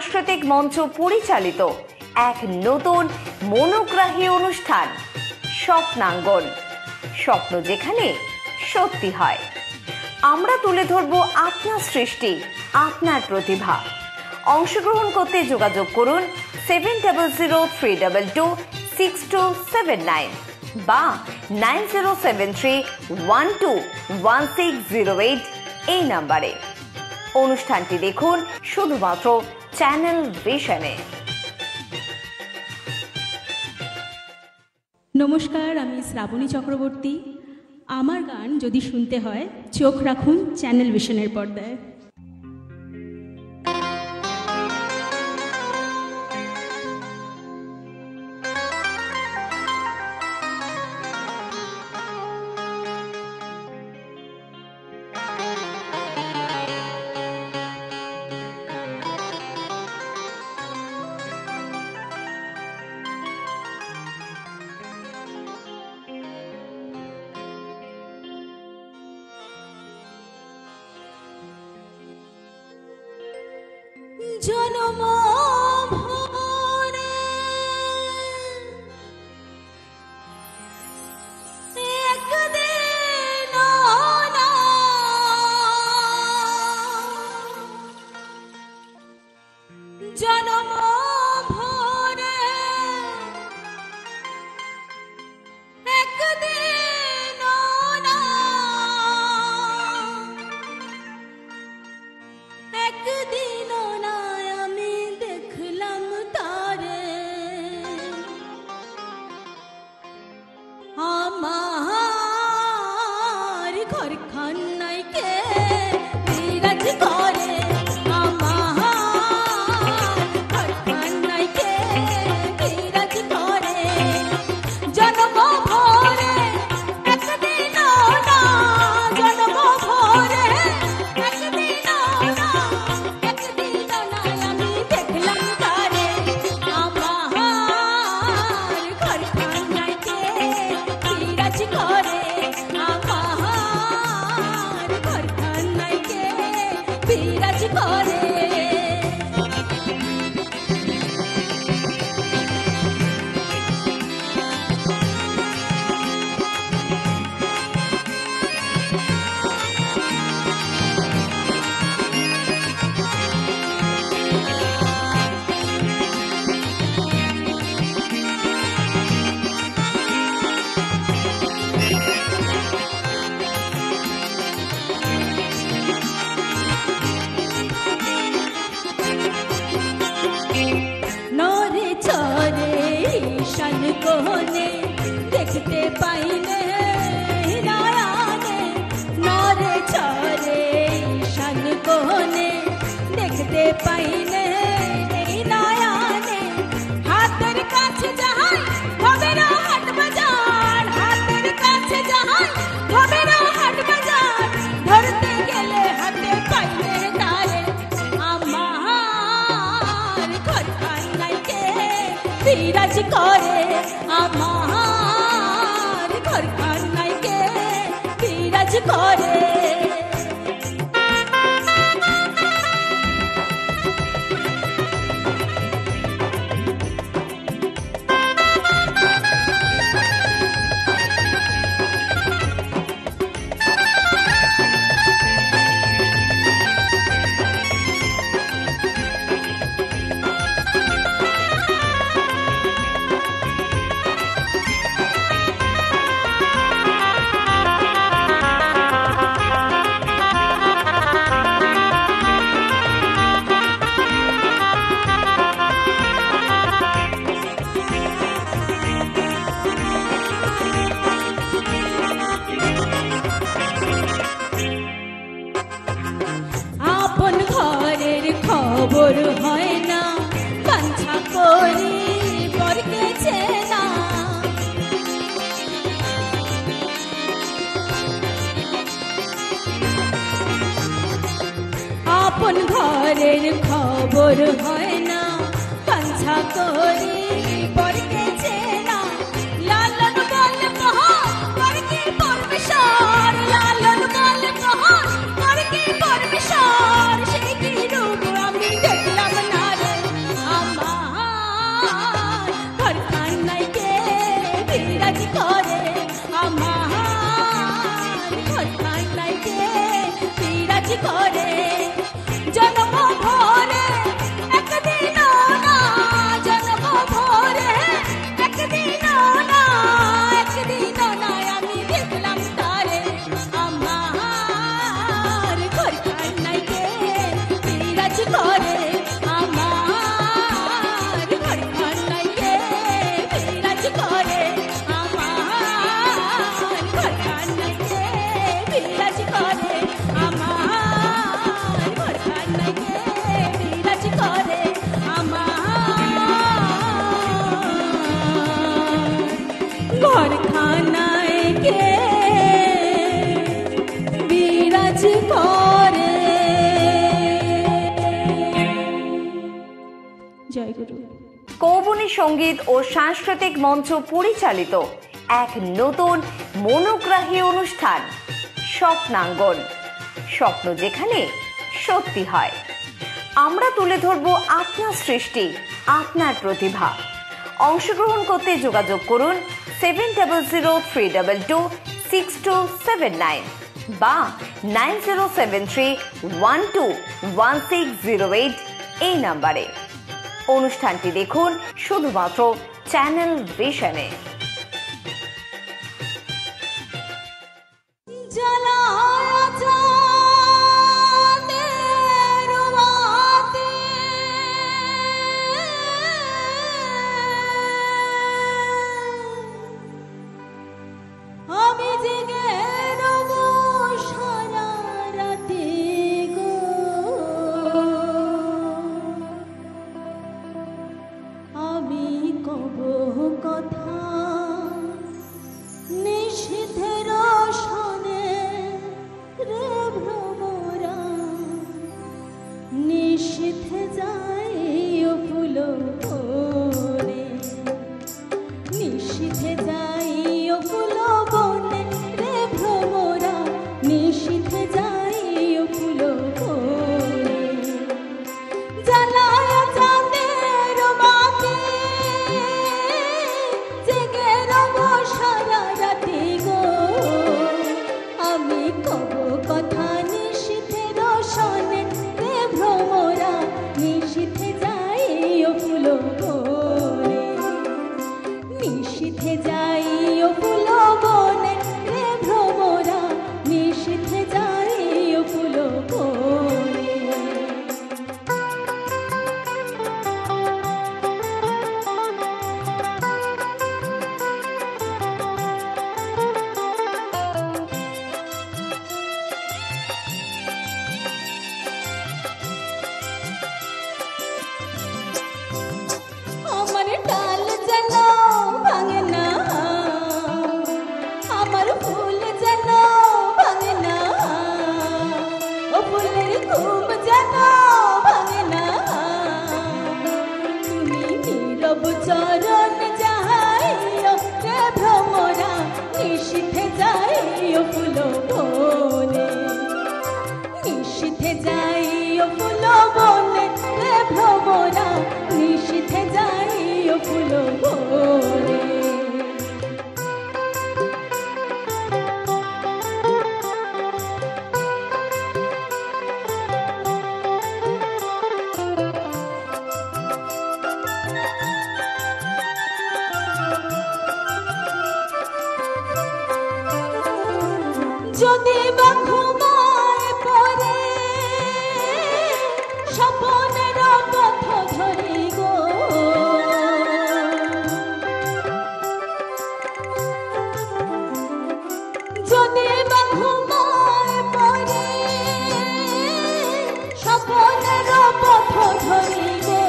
সাংস্কৃতিক মঞ্চ পরিচালিত এক নতুন মনোগ্রাহী অনুষ্ঠান স্বপ্নাঙ্গন। স্বপ্ন যেখানে সত্যি হয়। আমরা তুলে ধরব আপনার সৃষ্টি, আপনার প্রতিভা। অংশগ্রহণ করতে যোগাযোগ করুন 7003226279 বা 9073121608 এই নাম্বারে। অনুষ্ঠানটি দেখুন শুধুমাত্র চ্যানেল ভিশনে। নমস্কার, আমি শ্রাবণী চক্রবর্তী। আমার গান যদি শুনতে হয় চোখ রাখুন চ্যানেল ভিশনের পর্দায়। জনম ভরে একদিন না জনম ভরে একদিন না একদিন দেখতে পাইলে নয়নে নরে চরে ঈশান কোণে দেখতে পাইলে নয়নে হাতের কাছে যাহাই হবে না হাট বাজার হাতের কাছে যাহাই হবে না হাট বাজার ধরতে গেলে হাতে পাইলে তারে আমার ঘর খানাইকে বিরাজ করে আমার ঘর খানাইকে বিরাজ করে। খবর হয় না বাঞ্ছা করি বরকেছে না আপন ঘরের খবর হয় না বাঞ্ছা করি বরকেছে না লালন বল মহান করকে পরমেশ্বর লালন বল মহান করকে পরমেশ্বর সেই কি রূপ আমি দেখলাম না রে জয়গুরু। কৌবনী সঙ্গীত ও সাংস্কৃতিক মঞ্চ পরিচালিত এক নতুন মনোগ্রাহী অনুষ্ঠান স্বপ্নাঙ্গন, স্বপ্ন যেখানে সত্যি হয়। আমরা তুলে ধরব আপনার সৃষ্টি, আপনার প্রতিভা। অংশগ্রহণ করতে যোগাযোগ করুন 7003226279 বা 9073121608 এই নাম্বারে। অনুষ্ঠানটি দেখুন শুধুমাত্র চ্যানেল ভিশনে। যদি বা ঘুমায় পরে স্বপ্নের পথ ধরি গো, যদি বা ঘুমায় পরে স্বপ্নের পথ ধরি গো,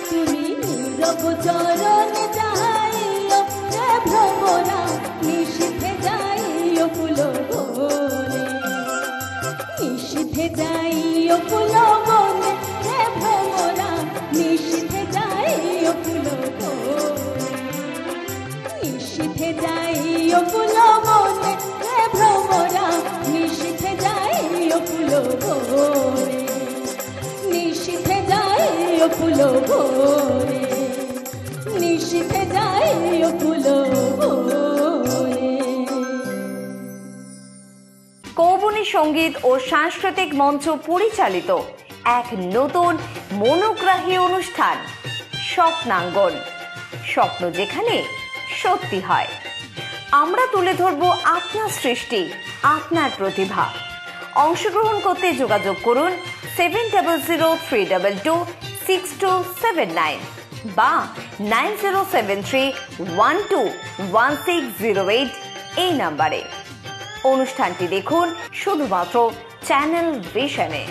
তুমি নীরব চরণ যাইও রে ভ্রমরা, নিশীথে যাইও ফুল বনে, নিশীথে যাইও ফুল বনে রে ভ্রমরা, নিশীথে যাইও ফুল বনে, নিশীথে যাইও ফুল বনে রে ভ্রমরা, নিশীথে যাইও ফুল বনে, নিশীথে যাইও ফুল বনে, নিশীথে যাইও ফুল বনে। কৌবনী সঙ্গীত ও সাংস্কৃতিক মঞ্চ পরিচালিত এক নতুন মনোগ্রাহী অনুষ্ঠান স্বপ্নাঙ্গন, স্বপ্ন যেখানে সত্যি হয়। আমরা তুলে ধরব আপনার সৃষ্টি, আপনার প্রতিভা। অংশগ্রহণ করতে যোগাযোগ করুন 7003226279 বা 9073121608 এই নাম্বারে। অনুষ্ঠানটি দেখুন শুধুমাত্র চ্যানেল ভিশনে।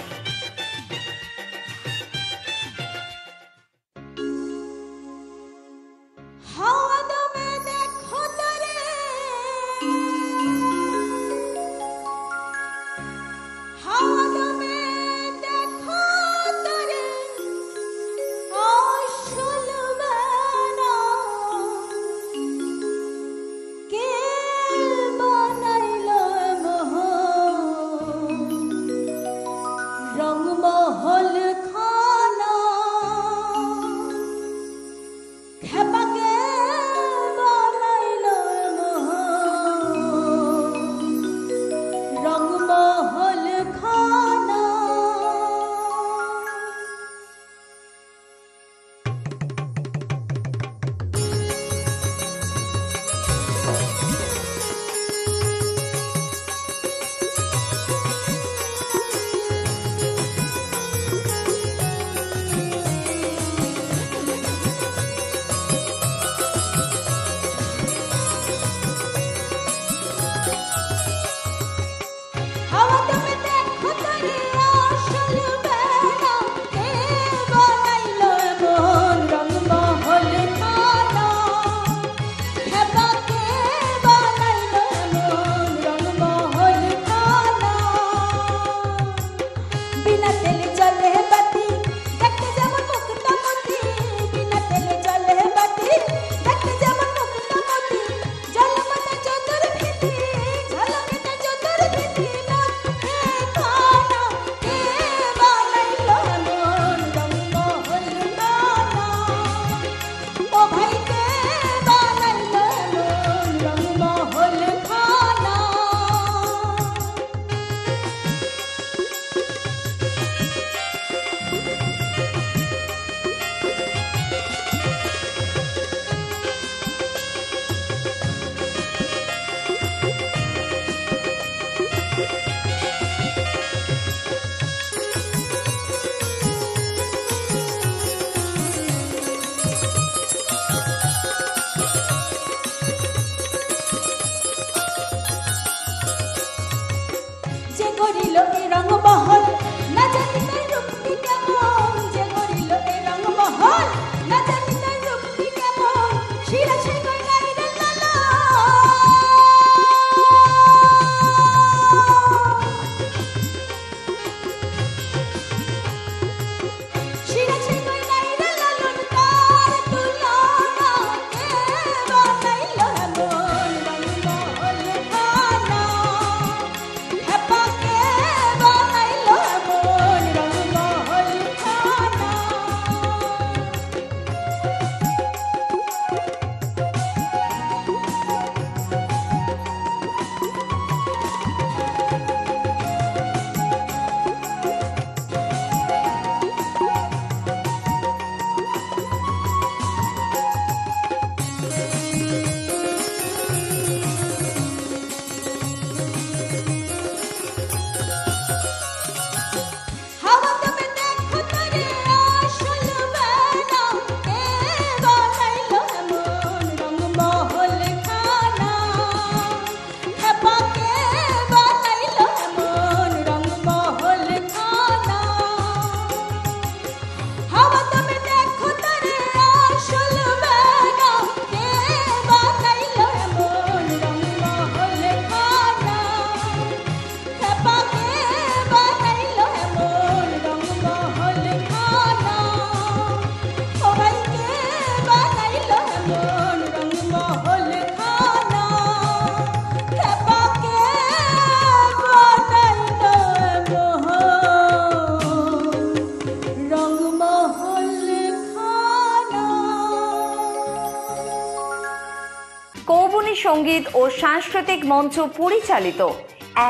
সঙ্গীত ও সাংস্কৃতিক মঞ্চ পরিচালিত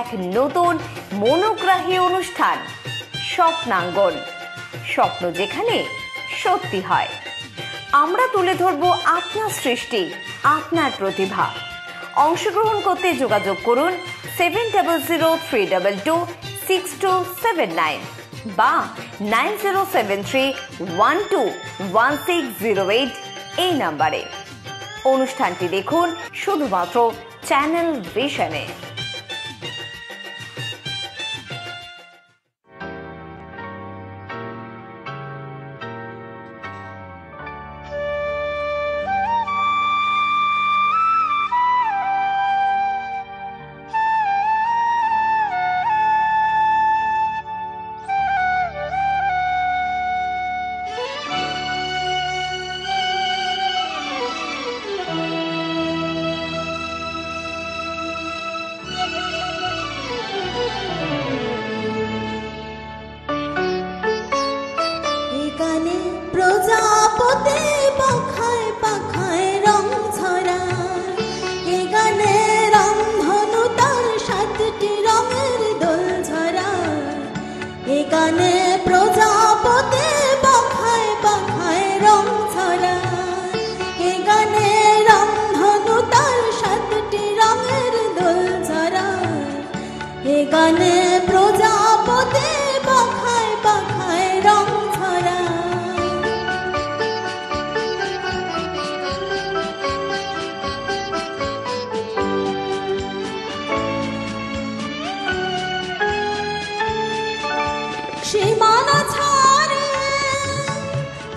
এক নতুন মনোগ্রাহী অনুষ্ঠান স্বপ্নাঙ্গন। স্বপ্ন যেখানে সত্যি হয়। আমরা তুলে ধরব আপনার সৃষ্টি, আপনার প্রতিভা। অংশগ্রহণ করতে যোগাযোগ করুন 7003226279 বা 9073121608 এই নাম্বারে। অনুষ্ঠানটি দেখুন শুধুমাত্র চ্যানেল ভিশনে। প্রজাপতি পাখায় পাখায় রং ছড়ায়, এ গানে রংধনু তার 7টি রঙের দোল ঝরায়। এ গানে প্রজাপতি পাখায় পাখায় রং ছড়ায়, এ গানে রংধনু তার 7টি রঙের দোল ঝরায়। এ গানে প্রজাপতি পাখায় পাখায় রং ছড়ায়। সীমানা ছাড়ে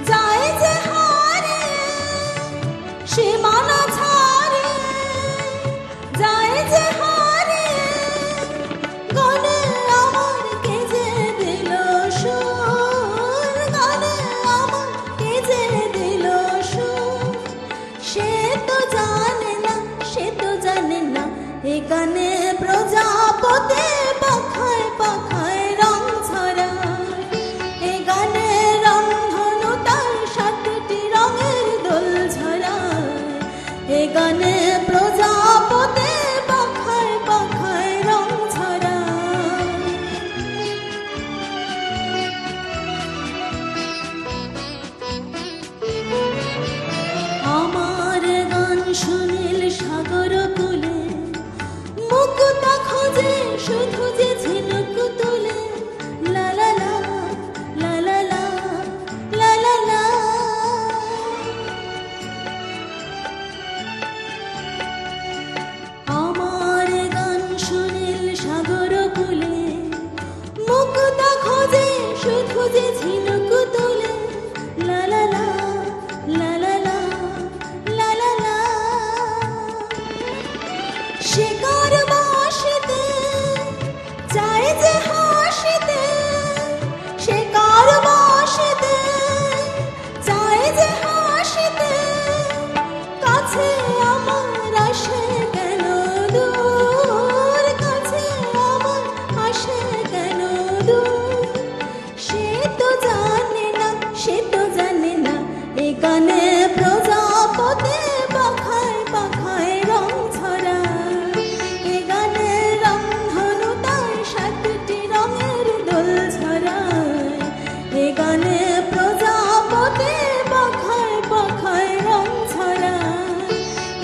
যায় যে হারে, সীমানা ছাড়ে যায় যে হারে, গানে আমার কে যে দিল সুর, গানে আমার কে যে দিল সুর। সে তো জানে না, সে তো জানে না, এ গানে প্রজাপতি পাখায় পাখায় রং ছড়ায়। এ গানে রংধনু তার 7টি রঙের দোল ঝরায়। এ গানে প্রজাপতি পাখায় পাখায় রং ছড়ায়। আমার গান শুনিল সাগর কূলে, মুক্তা খোঁজে শুধু যে ঝিনুক তুলে। লা লা লা লা লা লা লা লা লা। আমার গান শুনিল সাগর কূলে, মুক্তা খোঁজে শুধু যে ঝিনুক তুলে। লা লা লা লা লা লা লা লা লা। শিকার বাসিতে যায় যে হাসিতে, শিকার বাসিতে যায় যে হাসিতে। কাছে আমার আসে কেন দূর, কাছে আমার আসে কেন দূর। সে তো জানে না, সে তো জানে না, এ গানে প্রজাপতি পাখায় পাখায় রং ছড়ায়। এ গানে রংধনু তার 7টি রঙের দোল ঝরায়। এ গানে প্রজাপতি পাখায় পাখায় রং ছড়ায়।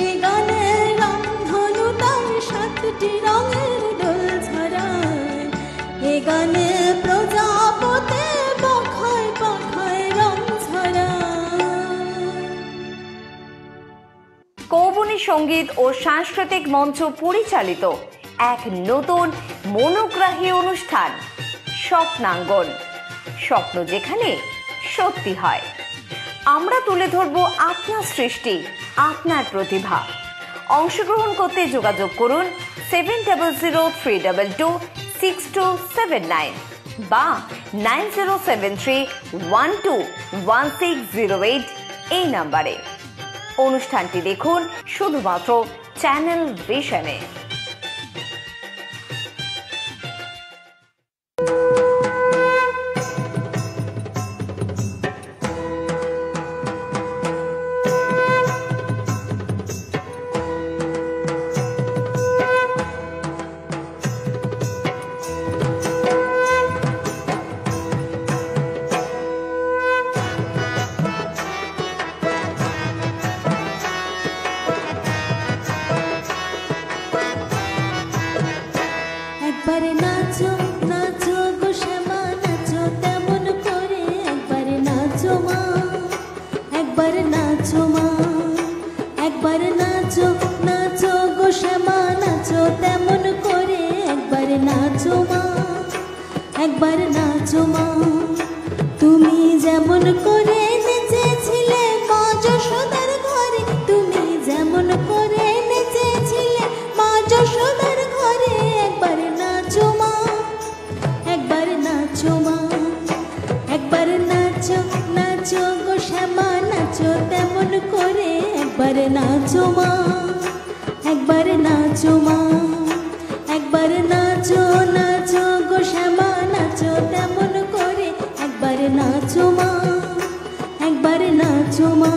এ গানে রংধনু তার 7টি রঙের দোল ঝরায়। এ গানে প্রজাপতি পাখায় পাখায় রং ছড়ায়। কৌবনী সঙ্গীত ও সাংস্কৃতিক মঞ্চ পরিচালিত এক নতুন মনোগ্রাহী অনুষ্ঠান স্বপ্নাঙ্গন। স্বপ্ন যেখানে সত্যি হয়। আমরা তুলে ধরব আপনার সৃষ্টি, আপনার প্রতিভা। অংশগ্রহণ করতে যোগাযোগ করুন 7003226279 বা 9073121608 এই নাম্বারে। অনুষ্ঠানটি দেখুন শুধুমাত্র চ্যানেল ভিশনে। নাচো মা, একবার নাচো মা, একবার নাচো নাচো গো শ্যামা নাচো তেমন করে, একবার নাচো মা, একবার নাচো মা। তুমি যেমন করে নেচেছিলে মা যশোদার ঘরে, তুমি যেমন করে নেচেছিলে মা যশোদার ঘরে, একবার নাচো মা, একবার নাচো মা, একবার নাচো নাচো গো শ্যামা নাচো তেমন করে, একবার নাচো মা, একবার নাচো মা, একবার নাচো নাচো গো শ্যামা নাচো তেমন করে, একবার নাচো মা, একবার নাচো মা।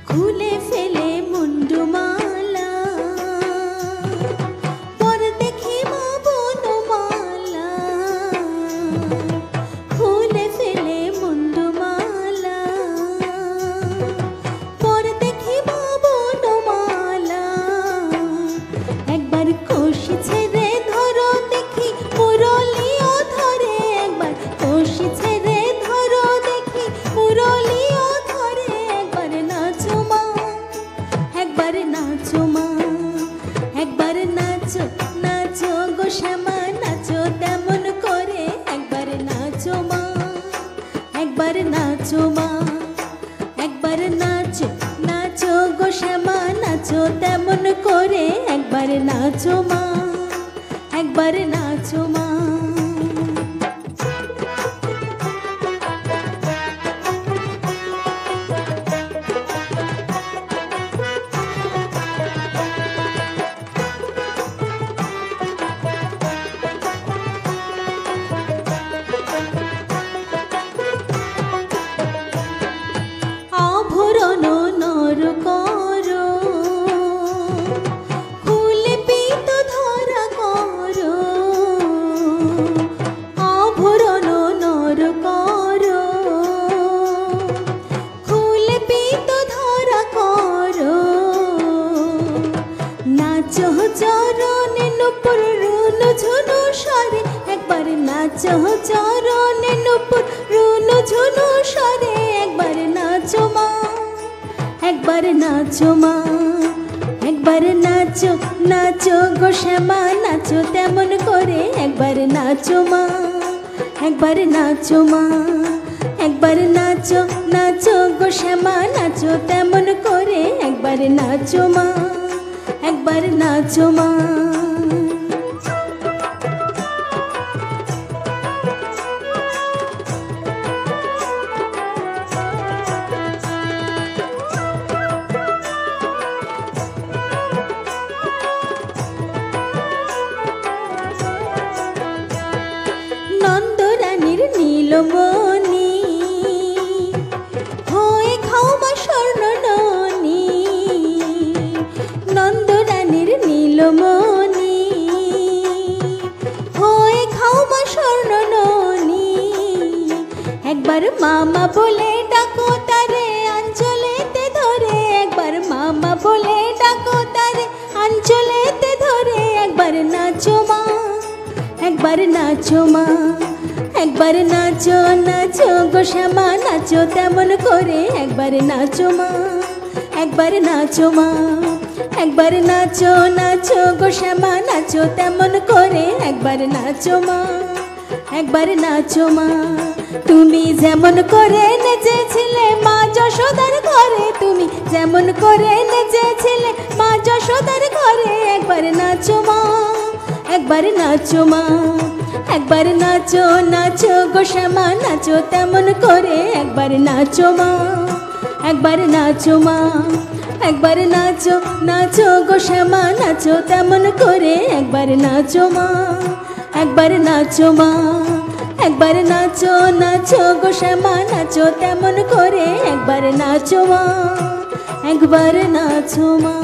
খুলে ফেলে মুন্ডুমালা পর দেখি মা বনমালা, খুলে ফেলে মুন্ডুমালা পর দেখি মা বনমালা, একবার কষি ছেড়ে ধরো দেখি মুরলিও ধরে, একবার কষি ছেড়ে ধরো দেখি মুরলিও ধরে, একবার নাচো মা, একবার নাচো মা, একবার নাচো নাচো গো শ্যামা নাচো তেমন করে, একবার নাচো মা, একবার নাচো মা, একবার নাচো নাচো গো শ্যামা নাচো তেমন করে, একবার নাচো মা, একবার নাচো মা। আভরণ নর করো খুলে পিত ধরা করো, আভরণ নর করো খুলে পিত ধরা করো, নাচো চরণে নুপুর রুনু ঝুনু সরে, একবার নাচো চরণে নুপুর রুনু ঝুনু সরে, একবার নাচো মা, একবার নাচো মা, একবার নাচো নাচো গো শ্যামা নাচো তেমন করে, একবার নাচো মা, একবার নাচো মা, একবার নাচো নাচো গো শ্যামা নাচো তেমন করে, একবার নাচো মা, একবার নাচো মা। নন্দরানীর নীলমণি হয়ে খাও মা স্বর্ণননী, নন্দরানীর নীলমণি হয়ে খাও মা স্বর্ণননী, একবার মামা বলে ডাকো তারে আঞ্চলেতে ধরে, একবার মামা বলে ডাকো তারে আঞ্চলেতে ধরে, একবার নাচো মা, একবার নাচো মা, একবার নাচো নাচো গো শ্যামা নাচো তেমন করে, একবার নাচো মা, একবার নাচো মা, একবার নাচো নাচো গো শ্যামা নাচো তেমন করে, একবার নাচো মা, একবার নাচো মা। তুমি যেমন করে নেচেছিলে মা যশোদার ঘরে, তুমি যেমন করে নেচেছিলে মা যশোদার ঘরে, একবার নাচো মা, একবার নাচো মা, একবার নাচো নাচো গো শ্যামা নাচো তেমন করে, একবার নাচো মা, একবার নাচো মা, একবার নাচো নাচো গো শ্যামা নাচো তেমন করে, একবার নাচো মা, একবার নাচো মা, একবার নাচো নাচো গো শ্যামা নাচো তেমন করে, একবার নাচো মা, একবার নাচো মা।